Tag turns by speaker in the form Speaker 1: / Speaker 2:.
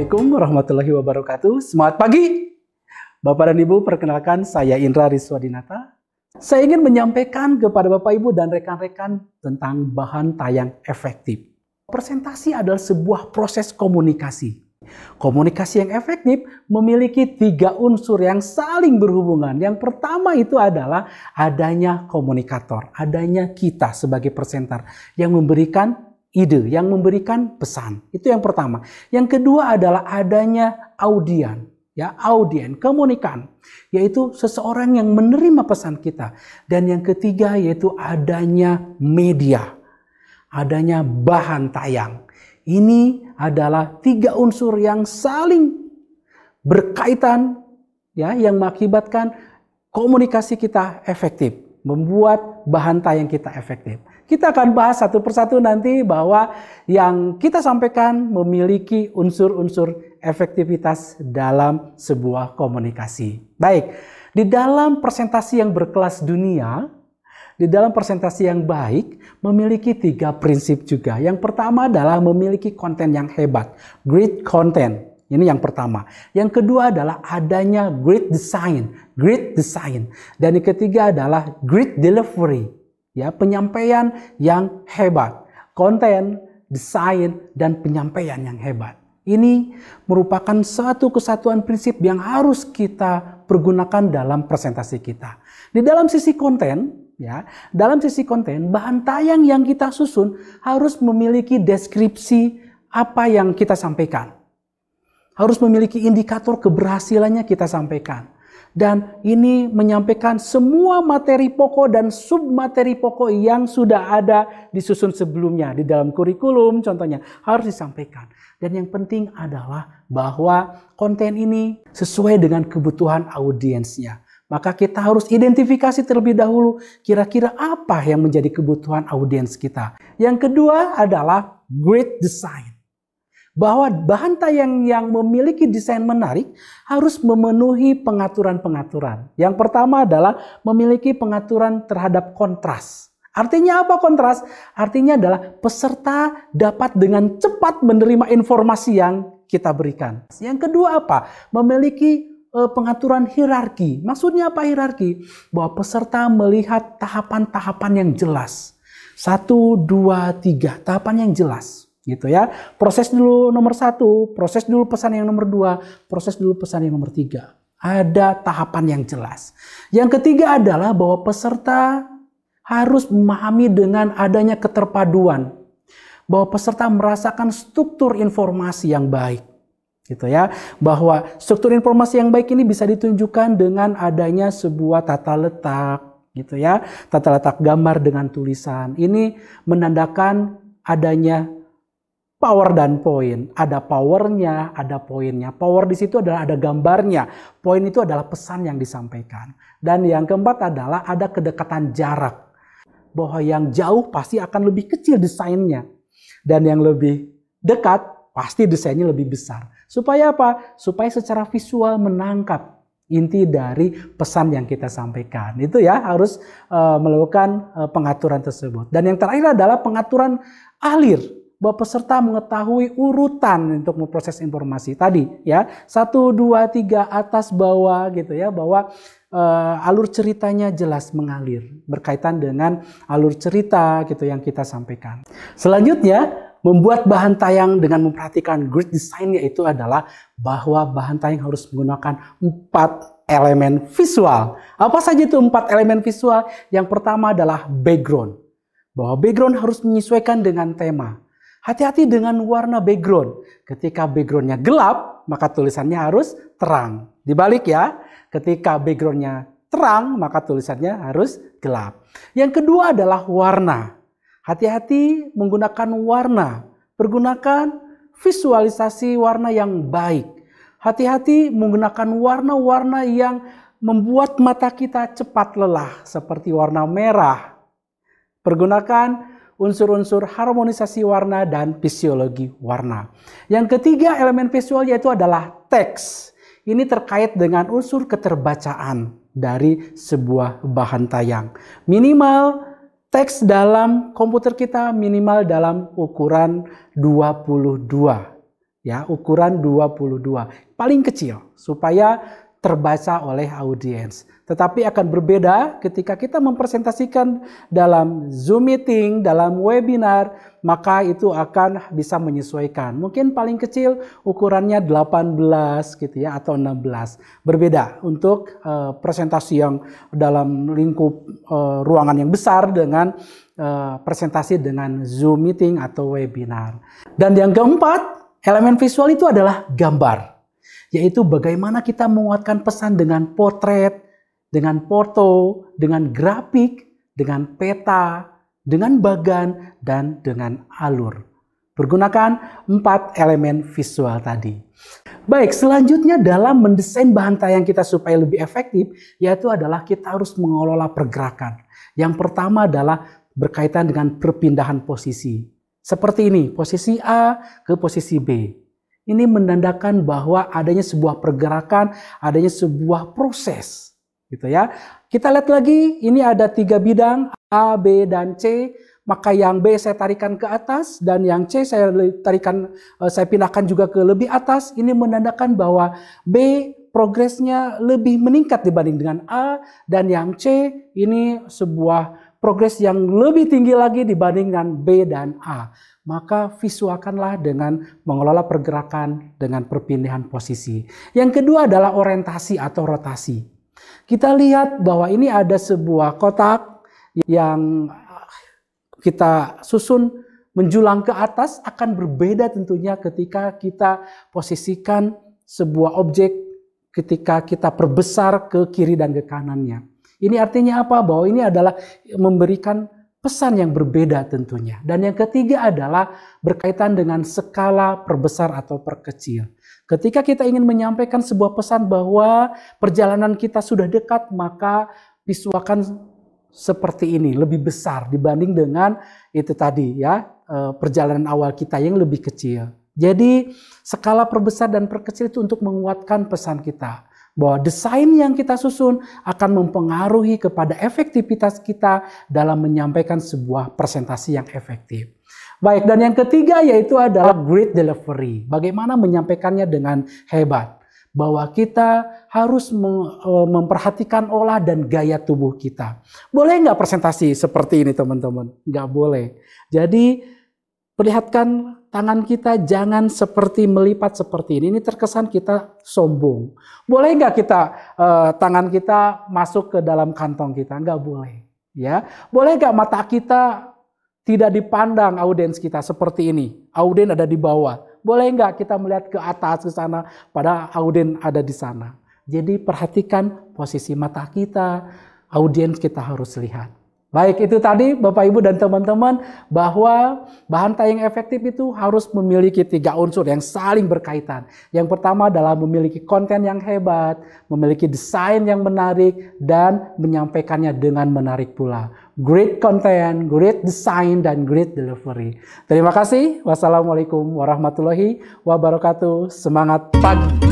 Speaker 1: Assalamualaikum warahmatullahi wabarakatuh. Semangat pagi Bapak dan Ibu, perkenalkan saya Indra Riswadinata. Saya ingin menyampaikan kepada Bapak Ibu dan rekan-rekan tentang bahan tayang efektif. Presentasi adalah sebuah proses komunikasi. Komunikasi yang efektif memiliki 3 unsur yang saling berhubungan. Yang pertama itu adalah adanya komunikator, adanya kita sebagai presenter yang memberikan ide, yang memberikan pesan. Itu yang pertama. Yang kedua adalah adanya audien, komunikan, yaitu seseorang yang menerima pesan kita. Dan yang ketiga yaitu adanya media, adanya bahan tayang. Ini adalah 3 unsur yang saling berkaitan, yang mengakibatkan komunikasi kita efektif, membuat bahan tayang kita efektif. Kita akan bahas satu persatu nanti bahwa yang kita sampaikan memiliki unsur-unsur efektivitas dalam sebuah komunikasi. Baik, di dalam presentasi yang berkelas dunia, di dalam presentasi yang baik, memiliki 3 prinsip juga. Yang pertama adalah memiliki konten yang hebat, great content. Ini yang pertama. Yang kedua adalah adanya great design. Dan yang ketiga adalah great delivery. Penyampaian yang hebat, konten, desain, dan penyampaian yang hebat. Ini merupakan satu kesatuan prinsip yang harus kita pergunakan dalam presentasi kita. Di dalam sisi konten, bahan tayang yang kita susun harus memiliki deskripsi apa yang kita sampaikan. Harus memiliki indikator keberhasilannya kita sampaikan. Dan ini menyampaikan semua materi pokok dan submateri pokok yang sudah ada disusun sebelumnya. Di dalam kurikulum contohnya harus disampaikan. Dan yang penting adalah bahwa konten ini sesuai dengan kebutuhan audiensnya. Maka kita harus identifikasi terlebih dahulu kira-kira apa yang menjadi kebutuhan audiens kita. Yang kedua adalah great design. Bahwa bahan tayang yang memiliki desain menarik harus memenuhi pengaturan-pengaturan. Yang pertama adalah memiliki pengaturan terhadap kontras. Artinya apa kontras? Artinya adalah peserta dapat dengan cepat menerima informasi yang kita berikan. Yang kedua apa? Memiliki pengaturan hierarki. Maksudnya apa hierarki? Bahwa peserta melihat tahapan-tahapan yang jelas. 1, 2, 3, tahapan yang jelas. Proses dulu nomor 1, proses dulu pesan yang nomor 2, proses dulu pesan yang nomor 3. Ada tahapan yang jelas. Yang ketiga adalah bahwa peserta harus memahami dengan adanya keterpaduan. Bahwa peserta merasakan struktur informasi yang baik. Bahwa struktur informasi yang baik ini bisa ditunjukkan dengan adanya sebuah tata letak. Tata letak gambar dengan tulisan. Ini menandakan adanya power dan poin. Ada powernya, ada poinnya. Power di situ adalah ada gambarnya. Poin itu adalah pesan yang disampaikan. Dan yang keempat adalah ada kedekatan jarak. Bahwa yang jauh pasti akan lebih kecil desainnya. Dan yang lebih dekat pasti desainnya lebih besar. Supaya apa? Supaya secara visual menangkap inti dari pesan yang kita sampaikan. Itu harus melakukan pengaturan tersebut. Dan yang terakhir adalah pengaturan alir. Bahwa peserta mengetahui urutan untuk memproses informasi tadi 1, 2, 3 atas bawah bahwa alur ceritanya jelas mengalir berkaitan dengan alur cerita yang kita sampaikan. Selanjutnya membuat bahan tayang dengan memperhatikan great design yaitu adalah bahwa bahan tayang harus menggunakan 4 elemen visual. Apa saja itu 4 elemen visual? Yang pertama adalah background. Bahwa background harus menyesuaikan dengan tema. Hati-hati dengan warna background. Ketika backgroundnya gelap, maka tulisannya harus terang. Dibalik ketika backgroundnya terang, maka tulisannya harus gelap. Yang kedua adalah warna. Hati-hati menggunakan warna. Pergunakan visualisasi warna yang baik. Hati-hati menggunakan warna-warna yang membuat mata kita cepat lelah. Seperti warna merah. Pergunakan unsur-unsur harmonisasi warna dan fisiologi warna. Yang ketiga elemen visual yaitu adalah teks. Ini terkait dengan unsur keterbacaan dari sebuah bahan tayang. Minimal teks dalam komputer kita minimal dalam ukuran 22. Ya, ukuran 22. Paling kecil supaya terbaca oleh audiens. Tetapi akan berbeda ketika kita mempresentasikan dalam Zoom meeting, dalam webinar, maka itu akan bisa menyesuaikan. Mungkin paling kecil ukurannya 18 gitu ya, atau 16. Berbeda untuk presentasi yang dalam lingkup ruangan yang besar dengan presentasi dengan Zoom meeting atau webinar. Dan yang keempat, elemen visual itu adalah gambar, yaitu bagaimana kita menguatkan pesan dengan potret, dengan foto, dengan grafik, dengan peta, dengan bagan, dan dengan alur. Pergunakan 4 elemen visual tadi. Baik, selanjutnya dalam mendesain bahan tayang kita supaya lebih efektif, yaitu adalah kita harus mengelola pergerakan. Yang pertama adalah berkaitan dengan perpindahan posisi. Seperti ini, posisi A ke posisi B. Ini menandakan bahwa adanya sebuah pergerakan, adanya sebuah proses. Gitu ya. Kita lihat lagi, ini ada 3 bidang, A, B, dan C. Maka yang B saya tarikan ke atas, dan yang C saya pindahkan juga ke lebih atas. Ini menandakan bahwa B progresnya lebih meningkat dibanding dengan A, dan yang C ini sebuah progres yang lebih tinggi lagi dibanding dengan B dan A. Maka visualkanlah dengan mengelola pergerakan dengan perpindahan posisi. Yang kedua adalah orientasi atau rotasi. Kita lihat bahwa ini ada sebuah kotak yang kita susun menjulang ke atas, akan berbeda tentunya ketika kita posisikan sebuah objek ketika kita perbesar ke kiri dan ke kanannya. Ini artinya apa? Bahwa ini adalah memberikan pesan yang berbeda tentunya. Dan yang ketiga adalah berkaitan dengan skala perbesar atau perkecil. Ketika kita ingin menyampaikan sebuah pesan bahwa perjalanan kita sudah dekat, maka visualkan seperti ini, lebih besar dibanding dengan itu tadi ya, perjalanan awal kita yang lebih kecil. Jadi skala perbesar dan perkecil itu untuk menguatkan pesan kita. Bahwa desain yang kita susun akan mempengaruhi kepada efektivitas kita dalam menyampaikan sebuah presentasi yang efektif. Baik, dan yang ketiga yaitu adalah great delivery. Bagaimana menyampaikannya dengan hebat. Bahwa kita harus memperhatikan olah dan gaya tubuh kita. Boleh nggak presentasi seperti ini teman-teman? Nggak boleh. Jadi perlihatkan tangan kita jangan seperti melipat seperti ini. Ini terkesan kita sombong. Boleh nggak kita tangan kita masuk ke dalam kantong kita? Nggak boleh. Ya, boleh nggak mata kita tidak dipandang audiens kita seperti ini? Audien ada di bawah. Boleh nggak kita melihat ke atas ke sana? Padahal audien ada di sana. Jadi perhatikan posisi mata kita. Audiens kita harus lihat. Baik, itu tadi Bapak Ibu dan teman-teman bahwa bahan tayang efektif itu harus memiliki 3 unsur yang saling berkaitan. Yang pertama adalah memiliki konten yang hebat, memiliki desain yang menarik, dan menyampaikannya dengan menarik pula. Great content, great design, dan great delivery. Terima kasih. Wassalamualaikum warahmatullahi wabarakatuh. Semangat pagi.